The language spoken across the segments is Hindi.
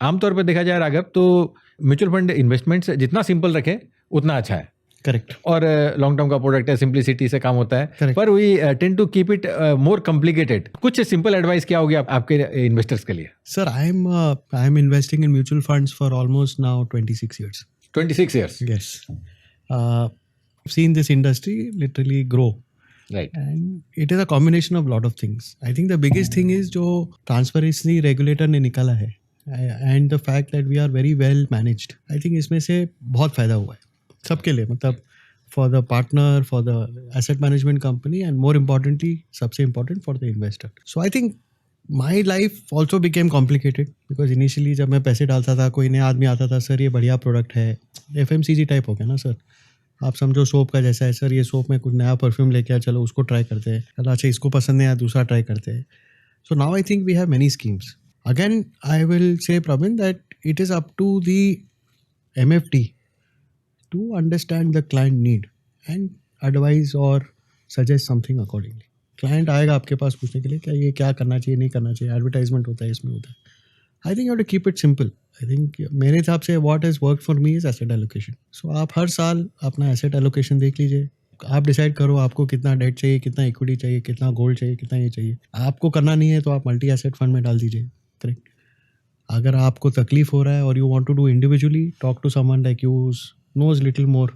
आमतौर पर देखा जाए राघव तो म्यूचुअल फंड इन्वेस्टमेंट्स जितना सिंपल रखें उतना अच्छा है। करेक्ट। और लॉन्ग टर्म का प्रोडक्ट है, सिंपलिसिटी से काम होता है। Correct. पर we tend to keep it more complicated. कुछ सिंपल एडवाइस क्या होगी आपके इन्वेस्टर्स के लिए? Sir, I am investing in mutual funds for almost now 26 years. 26 years. Yes. I've seen this industry literally grow. Right. And it is a combination of lot of things. I think the biggest thing is जो transparency regulator ने निकाला है and the fact that we are very well managed. I think इसमें से बहुत फायदा हुआ है सबके लिए, मतलब for the partner, for the asset management company, and more importantly, सबसे important for the investor. So I think my life also became complicated because initially जब मैं पैसे डालता था, कोई नया आदमी आता था, सर ये बढ़िया प्रोडक्ट है, FMCG टाइप हो गया ना सर, आप समझो सोप का जैसा है, सर ये सोप में कुछ नया परफ्यूम लेके आया, चलो उसको ट्राई करते हैं, चलो अच्छा इसको पसंद नहीं आया दूसरा ट्राई करते हैं. So now I think we have many schemes. Again I will say Praveen that it is up to the MFD to understand the client need and advise or suggest something accordingly. Client आएगा आपके पास पूछने के लिए क्या ये क्या करना चाहिए, नहीं करना चाहिए, एडवर्टाइजमेंट होता है, इसमें होता है. I think you have to keep it simple. I think मेरे हिसाब से what has worked for me is asset allocation. So आप हर साल अपना asset allocation देख लीजिए, आप डिसाइड करो आपको कितना डेट चाहिए, कितना इक्विटी चाहिए, कितना गोल्ड चाहिए, कितना ये चाहिए. आपको करना नहीं है तो आप मल्टी एसेट फंड में डाल दीजिए. करेक्ट. अगर आपको तकलीफ हो रहा है और you want to do individually, talk to someone like you knows little more,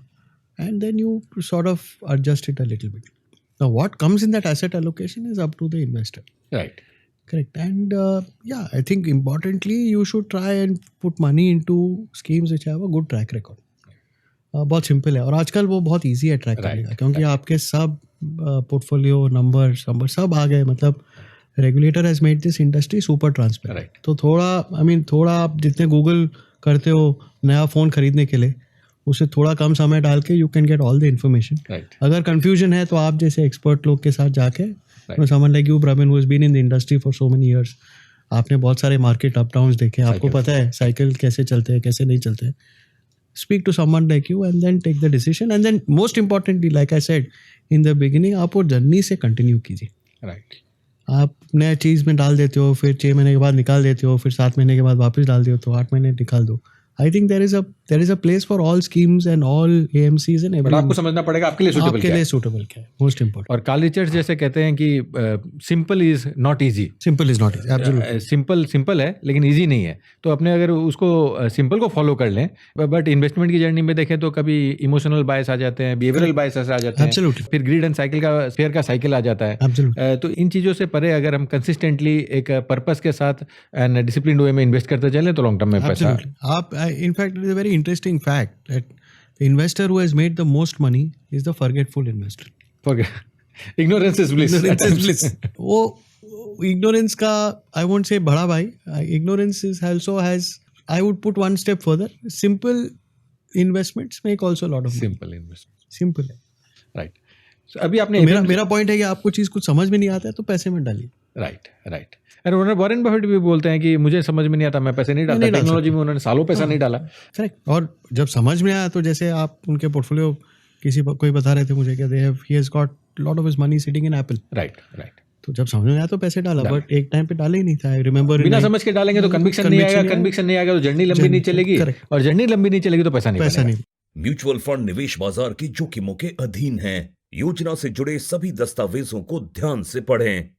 and then you sort of adjust it a little bit. Now what comes in that asset allocation is up to the investor. Right. Correct. And yeah, I think importantly you should try and put money into schemes which have a good track record. बहुत सिंपल है और आजकल वो बहुत ईजी है ट्रैक करने का, क्योंकि आपके सब पोर्टफोलियो नंबर सब आ गए. मतलब regulator has made this industry super transparent. तो थोड़ा आप जितने गूगल करते हो नया फ़ोन खरीदने के लिए, उसे थोड़ा कम समय डाल के you can get all the information. अगर कंफ्यूजन है तो आप जैसे एक्सपर्ट लोग के साथ जाके, someone like you Praveen who has been in the industry for so many years, आपने बहुत सारे मार्केट अप डाउन्स देखे, आपको पता है साइकिल कैसे चलते हैं कैसे नहीं चलते हैं. Speak to someone like you and then take the decision. And then most importantly, like I said in the beginning, आप वो जर्नी से कंटिन्यू कीजिए. राइट. आप नया चीज़ में डाल देते हो, फिर 6 महीने के बाद निकाल देते हो, फिर 7 महीने के बाद वापस डाल दो, तो 8 महीने निकाल दो. I think there is a place for all schemes and all AMCs and everything. But आपको समझना पड़ेगा आपके लिए suitable क्या है. suitable क्या है, most important. और कार्ल रिचर्ड्स जैसे कहते हैं कि simple is not easy. Simple is not easy, absolutely. simple है लेकिन easy नहीं है. तो अपने अगर उसको simple को follow कर लें, but investment की जर्नी में देखें तो कभी emotional bias आ जाते हैं, behavioral bias आ जाते हैं. Absolutely. फिर greed and cycle का fear का cycle आ जाता है. Absolutely. तो इन चीज़ों से परे अगर हम consistently एक purpose के साथ and disciplined way में invest करते चलें तो long term में पैसा. In fact, it is a very interesting fact that the investor who has made the most money is the forgetful investor. Ignorance is bliss. Ignorance is bliss. वो ignorance का I won't say बड़ा भाई. Ignorance is also has, I would put one step further. Simple investments make also a lot of money. Simple investment. Simple है. Right. So अभी आपने मेरा पॉइंट है कि आपको चीज़ कुछ समझ में नहीं आता है तो पैसे में डालिए. राइट. और उन्होंने वॉरेन बफेट भी बोलते हैं कि मुझे समझ में नहीं आता, मैं पैसे नहीं डालता. टेक्नोलॉजी में उन्होंने सालों पैसा नहीं डाला. करेक्ट. और जब समझ में आया तो जैसे आप उनके पोर्टफोलियो कोई बता रहे थे मुझे कि he has got lot of his money sitting in Apple. Right. तो जब समझ में आया तो पैसे डाला, बट एक टाइम पे डाले ही नहीं था. आई रिमेंबर बिना समझ के डालेंगे तो कन्विक्शन नहीं आएगा, तो जर्नी लंबी नहीं चलेगी, और जर्नी लंबी नहीं चलेगी तो पैसा नहीं. म्यूचुअल फंड निवेश बाजार की जोखिमों के अधीन है. योजना से जुड़े सभी दस्तावेजों को ध्यान से पढ़ें.